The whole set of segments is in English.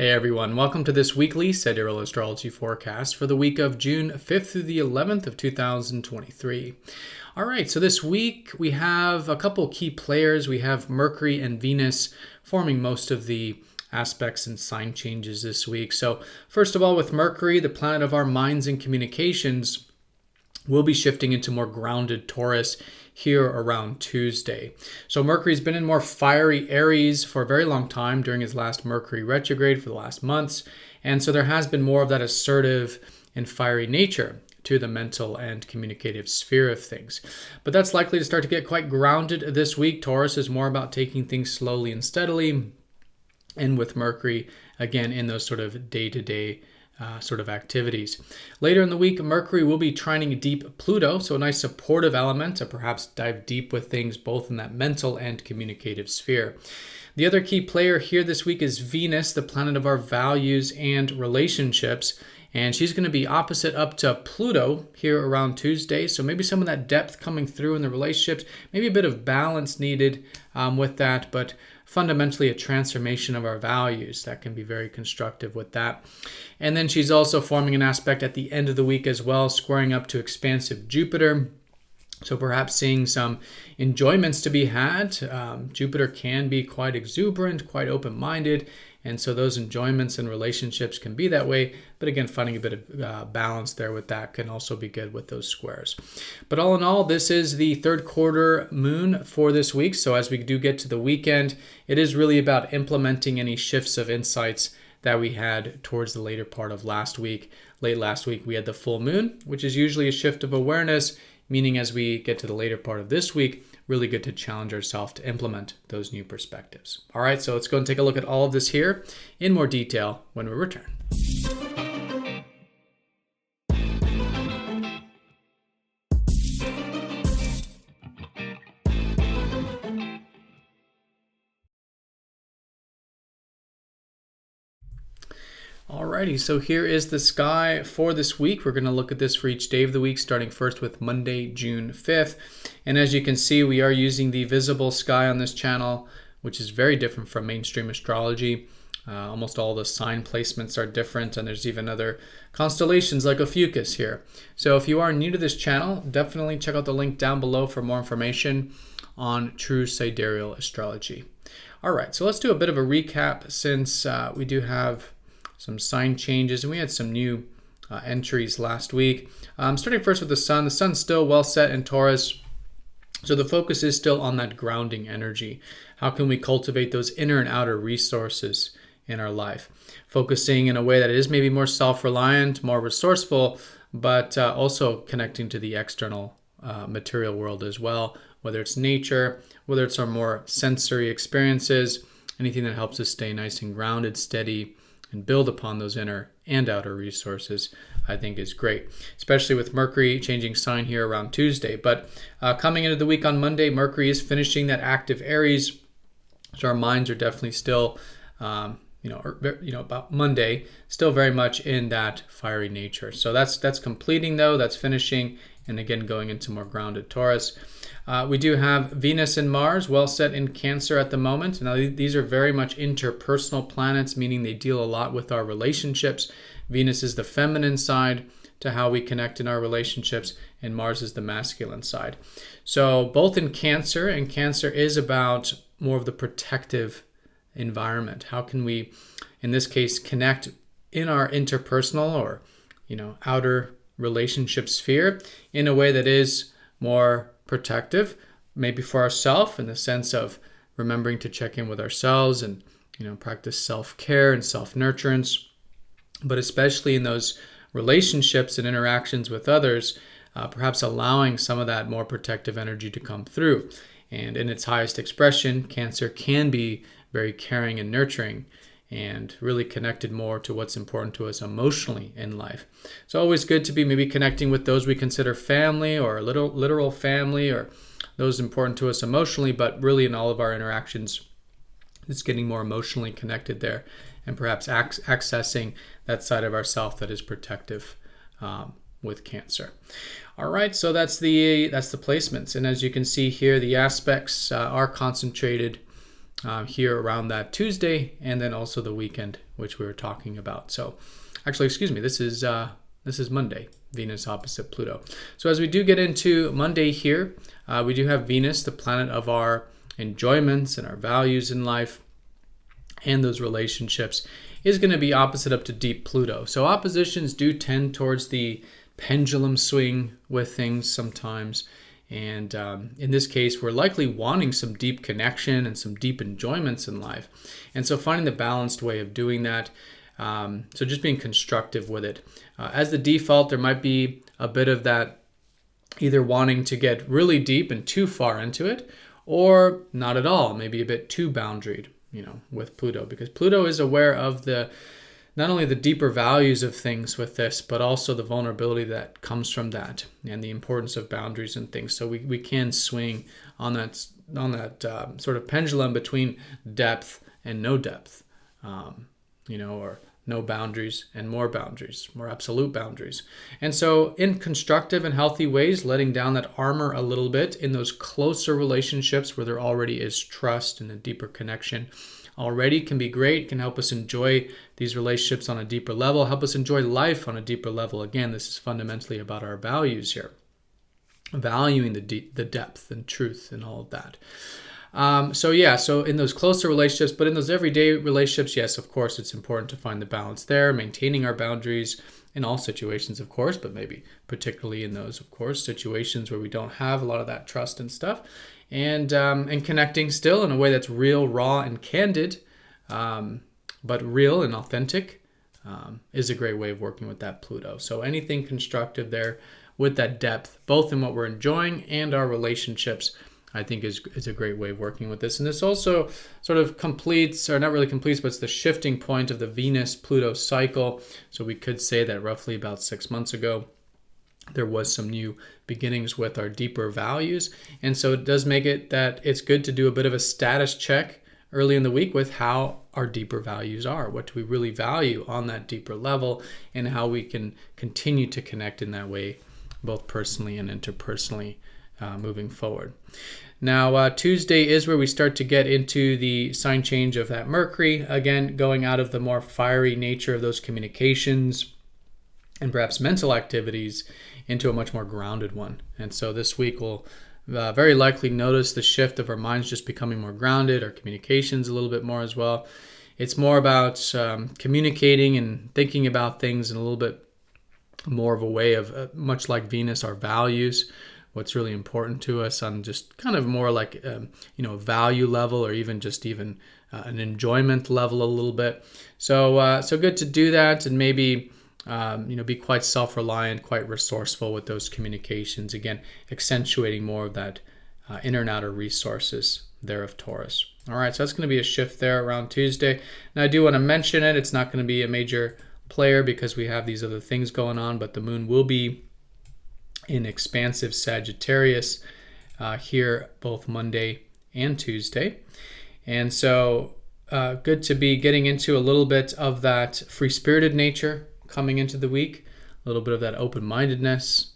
Hey everyone, welcome to this weekly Sidereal Astrology forecast for the week of June 5th through the 11th of 2023. All right, so this week we have a couple key players. We have Mercury and Venus forming most of the aspects and sign changes this week. So first of all, with Mercury, the planet of our minds and communications, we'll be shifting into more grounded Taurus here around Tuesday. So Mercury's been in more fiery Aries for a very long time during his last Mercury retrograde for the last months. And so there has been more of that assertive and fiery nature to the mental and communicative sphere of things. But that's likely to start to get quite grounded this week. Taurus is more about taking things slowly and steadily. And with Mercury, again, in those sort of day-to-day sort of activities. Later in the week, Mercury will be trining deep Pluto, so a nice supportive element to perhaps dive deep with things both in that mental and communicative sphere. The other key player here this week is Venus, the planet of our values and relationships, and she's going to be opposite up to Pluto here around Tuesday, so maybe some of that depth coming through in the relationships, maybe a bit of balance needed with that, but fundamentally a transformation of our values that can be very constructive with that. And then she's also forming an aspect at the end of the week as well, squaring up to expansive Jupiter. So perhaps seeing some enjoyments to be had. Jupiter can be quite exuberant, quite open-minded, and so those enjoyments and relationships can be that way. But again, finding a bit of balance there with that can also be good with those squares. But all in all, this is the third quarter moon for this week. So as we do get to the weekend, it is really about implementing any shifts of insights that we had towards the later part of last week. Late last week, we had the full moon, which is usually a shift of awareness, meaning as we get to the later part of this week, really good to challenge ourselves to implement those new perspectives. All right, so let's go and take a look at all of this here in more detail when we return. Alrighty, so here is the sky for this week. We're going to look at this for each day of the week, starting first with Monday, June 5th. And as you can see, we are using the visible sky on this channel, which is very different from mainstream astrology. Almost all the sign placements are different, and there's even other constellations like Ophiuchus here. So if you are new to this channel, definitely check out the link down below for more information on true sidereal astrology. All right, so let's do a bit of a recap since we do have some sign changes, and we had some new entries last week. Starting first with the sun. The sun's still well set in Taurus, so the focus is still on that grounding energy. How can we cultivate those inner and outer resources in our life? Focusing in a way that is maybe more self-reliant, more resourceful, but also connecting to the external material world as well, whether it's nature, whether it's our more sensory experiences, anything that helps us stay nice and grounded, steady, and build upon those inner and outer resources, I think is great, especially with Mercury changing sign here around Tuesday. But coming into the week on Monday, Mercury is finishing that active Aries, so our minds are definitely still, about Monday, still very much in that fiery nature. So that's completing though, that's finishing, and again going into more grounded Taurus. We do have Venus and Mars well set in Cancer at the moment. Now, these are very much interpersonal planets, meaning they deal a lot with our relationships. Venus is the feminine side to how we connect in our relationships, and Mars is the masculine side. So both in Cancer, and Cancer is about more of the protective environment. How can we, in this case, connect in our interpersonal or, outer relationship sphere in a way that is more protective, maybe for ourselves in the sense of remembering to check in with ourselves and practice self-care and self-nurturance, but especially in those relationships and interactions with others, perhaps allowing some of that more protective energy to come through. And in its highest expression, Cancer can be very caring and nurturing and really connected more to what's important to us emotionally in life. It's always good to be maybe connecting with those we consider family or a literal family or those important to us emotionally, but really in all of our interactions, it's getting more emotionally connected there and perhaps accessing that side of ourself that is protective with Cancer. All right, so that's the placements. And as you can see here, the aspects are concentrated here around that Tuesday, and then also the weekend, which we were talking about. So actually, excuse me, this is Monday, Venus opposite Pluto. So as we do get into Monday here, we do have Venus, the planet of our enjoyments and our values in life and those relationships, is going to be opposite up to deep Pluto. So oppositions do tend towards the pendulum swing with things sometimes. And in this case, we're likely wanting some deep connection and some deep enjoyments in life. And so finding the balanced way of doing that. So just being constructive with it. As the default, there might be a bit of that either wanting to get really deep and too far into it, or not at all, maybe a bit too boundaried, with Pluto, because Pluto is aware of not only the deeper values of things with this, but also the vulnerability that comes from that and the importance of boundaries and things. So we can swing on that sort of pendulum between depth and no depth, or no boundaries and more boundaries, more absolute boundaries. And so in constructive and healthy ways, letting down that armor a little bit in those closer relationships where there already is trust and a deeper connection already can be great, can help us enjoy these relationships on a deeper level, help us enjoy life on a deeper level. Again, this is fundamentally about our values here, valuing the depth and truth and all of that. So in those closer relationships, but in those everyday relationships, yes, of course, it's important to find the balance there, maintaining our boundaries in all situations, of course, but maybe particularly in those, of course, situations where we don't have a lot of that trust and stuff, and connecting still in a way that's real, raw, and candid, but real and authentic, is a great way of working with that Pluto. So anything constructive there with that depth, both in what we're enjoying and our relationships, I think is a great way of working with this. And this also sort of completes, or not really completes, but it's the shifting point of the Venus-Pluto cycle. So we could say that roughly about 6 months ago, there was some new beginnings with our deeper values. And so it does make it that it's good to do a bit of a status check early in the week with how our deeper values are. What do we really value on that deeper level, and how we can continue to connect in that way, both personally and interpersonally, moving forward. Now, Tuesday is where we start to get into the sign change of that Mercury, again, going out of the more fiery nature of those communications and perhaps mental activities into a much more grounded one. And so this week we'll very likely notice the shift of our minds just becoming more grounded, our communications a little bit more as well. It's more about communicating and thinking about things in a little bit more of a way of, much like Venus, our values, what's really important to us on just kind of more like, value level, or even an enjoyment level a little bit. So good to do that, and maybe, be quite self-reliant, quite resourceful with those communications. Again, accentuating more of that inner and outer resources there of Taurus. All right, so that's going to be a shift there around Tuesday. Now I do want to mention it. It's not going to be a major player because we have these other things going on, but the moon will be in expansive Sagittarius here both Monday and Tuesday. And so good to be getting into a little bit of that free-spirited nature coming into the week, a little bit of that open-mindedness,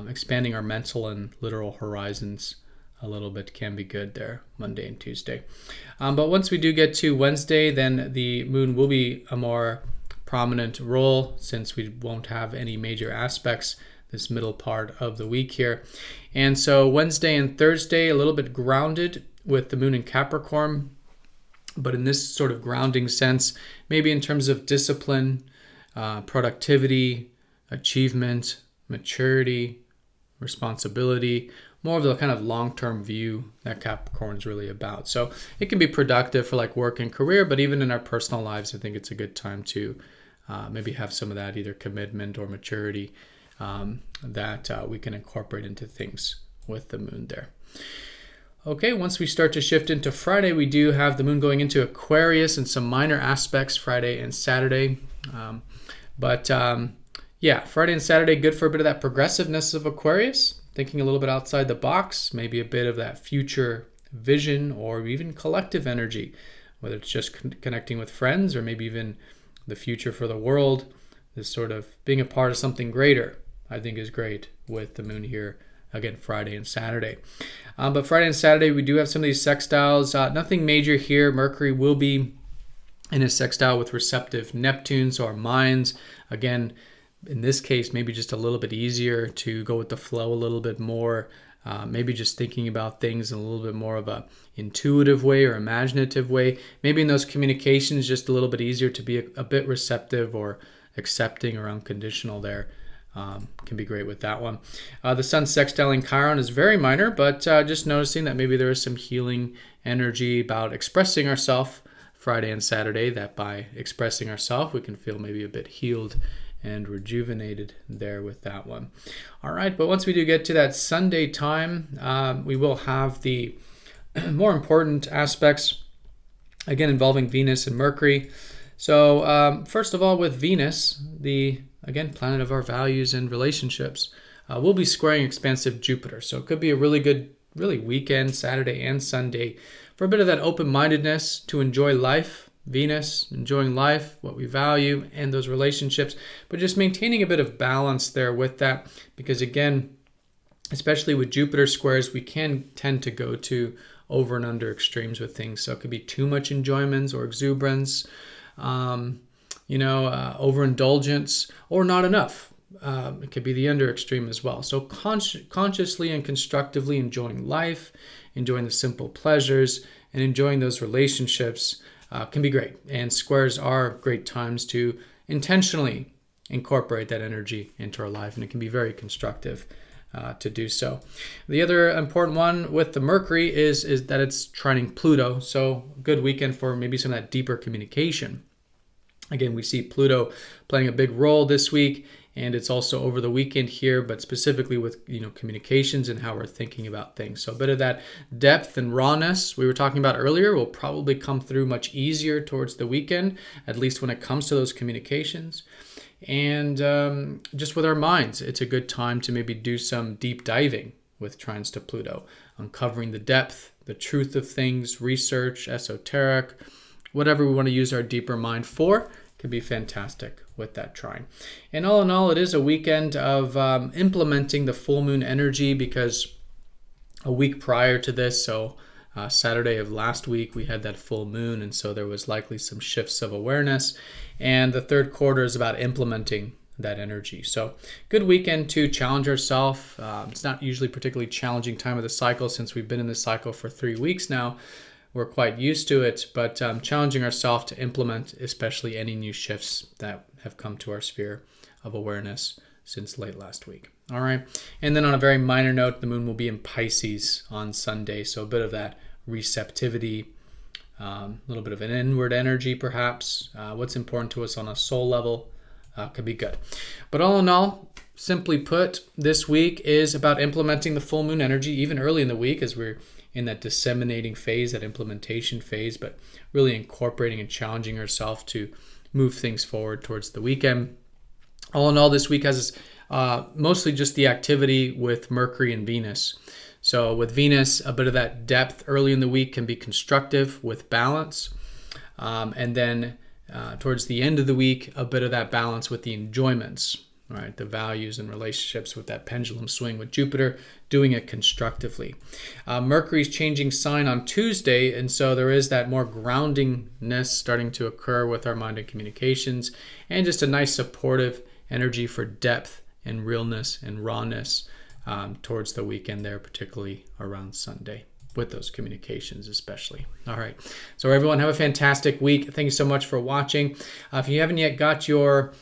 expanding our mental and literal horizons a little bit can be good there Monday and Tuesday. But once we do get to Wednesday, then the moon will be a more prominent role, since we won't have any major aspects this middle part of the week here. And so Wednesday and Thursday, a little bit grounded with the moon in Capricorn, but in this sort of grounding sense, maybe in terms of discipline, productivity, achievement, maturity, responsibility, more of the kind of long-term view that Capricorn is really about. So it can be productive for like work and career, but even in our personal lives, I think it's a good time to maybe have some of that either commitment or maturity that we can incorporate into things with the moon there. Okay, once we start to shift into Friday, we do have the moon going into Aquarius and some minor aspects Friday and Saturday. Friday and Saturday, good for a bit of that progressiveness of Aquarius, thinking a little bit outside the box, maybe a bit of that future vision or even collective energy, whether it's just connecting with friends or maybe even the future for the world. This sort of being a part of something greater, I think, is great with the moon here again, Friday and Saturday. But Friday and Saturday, we do have some of these sextiles. Nothing major here. Mercury will be in a sextile with receptive Neptune, so our minds, again, in this case, maybe just a little bit easier to go with the flow a little bit more. Maybe just thinking about things in a little bit more of a intuitive way or imaginative way. Maybe in those communications, just a little bit easier to be a bit receptive or accepting or unconditional there. Can be great with that one. The Sun sextiling Chiron is very minor, but just noticing that maybe there is some healing energy about expressing ourselves Friday and Saturday, that by expressing ourselves, we can feel maybe a bit healed and rejuvenated there with that one. All right, but once we do get to that Sunday time, we will have the more important aspects, again, involving Venus and Mercury. So first of all, with Venus, the, again, planet of our values and relationships, we'll be squaring expansive Jupiter. So it could be a really good, really weekend, Saturday and Sunday, for a bit of that open-mindedness to enjoy life, Venus, enjoying life, what we value, and those relationships, but just maintaining a bit of balance there with that, because again, especially with Jupiter squares, we can tend to go to over and under extremes with things. So it could be too much enjoyment or exuberance, overindulgence, or not enough. It could be the under extreme as well. So consciously and constructively enjoying life, enjoying the simple pleasures, and enjoying those relationships can be great. And squares are great times to intentionally incorporate that energy into our life, and it can be very constructive to do so. The other important one with the Mercury is that it's trining Pluto. So good weekend for maybe some of that deeper communication. Again, we see Pluto playing a big role this week, and it's also over the weekend here, but specifically with communications and how we're thinking about things. So a bit of that depth and rawness we were talking about earlier will probably come through much easier towards the weekend, at least when it comes to those communications. And just with our minds, it's a good time to maybe do some deep diving with trines to Pluto, uncovering the depth, the truth of things, research, esoteric, whatever we want to use our deeper mind for. Could be fantastic with that trine. And all in all, it is a weekend of implementing the full moon energy, because a week prior to this, so Saturday of last week, we had that full moon, and so there was likely some shifts of awareness, and the third quarter is about implementing that energy. So good weekend to challenge ourselves. It's not usually particularly challenging time of the cycle, since we've been in this cycle for 3 weeks now. We're quite used to it, but challenging ourselves to implement especially any new shifts that have come to our sphere of awareness since late last week. All right. And then on a very minor note, the moon will be in Pisces on Sunday. So a bit of that receptivity, a little bit of an inward energy perhaps. What's important to us on a soul level could be good. But all in all, simply put, this week is about implementing the full moon energy, even early in the week as we're in that disseminating phase, that implementation phase, but really incorporating and challenging ourselves to move things forward towards the weekend. All in all, this week has mostly just the activity with Mercury and Venus. So with Venus, a bit of that depth early in the week can be constructive with balance. And then towards the end of the week, a bit of that balance with the enjoyments, right? The values and relationships with that pendulum swing with Jupiter, doing it constructively. Mercury's changing sign on Tuesday, and so there is that more groundingness starting to occur with our mind and communications, and just a nice supportive energy for depth and realness and rawness towards the weekend there, particularly around Sunday, with those communications especially. All right. So everyone, have a fantastic week. Thank you so much for watching. If you haven't yet got your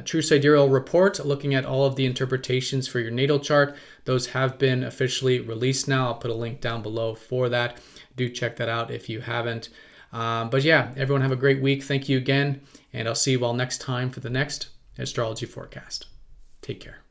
True Sidereal report, looking at all of the interpretations for your natal chart, those have been officially released now. I'll put a link down below for that. Do check that out if you haven't. But yeah, everyone have a great week. Thank you again. And I'll see you all next time for the next astrology forecast. Take care.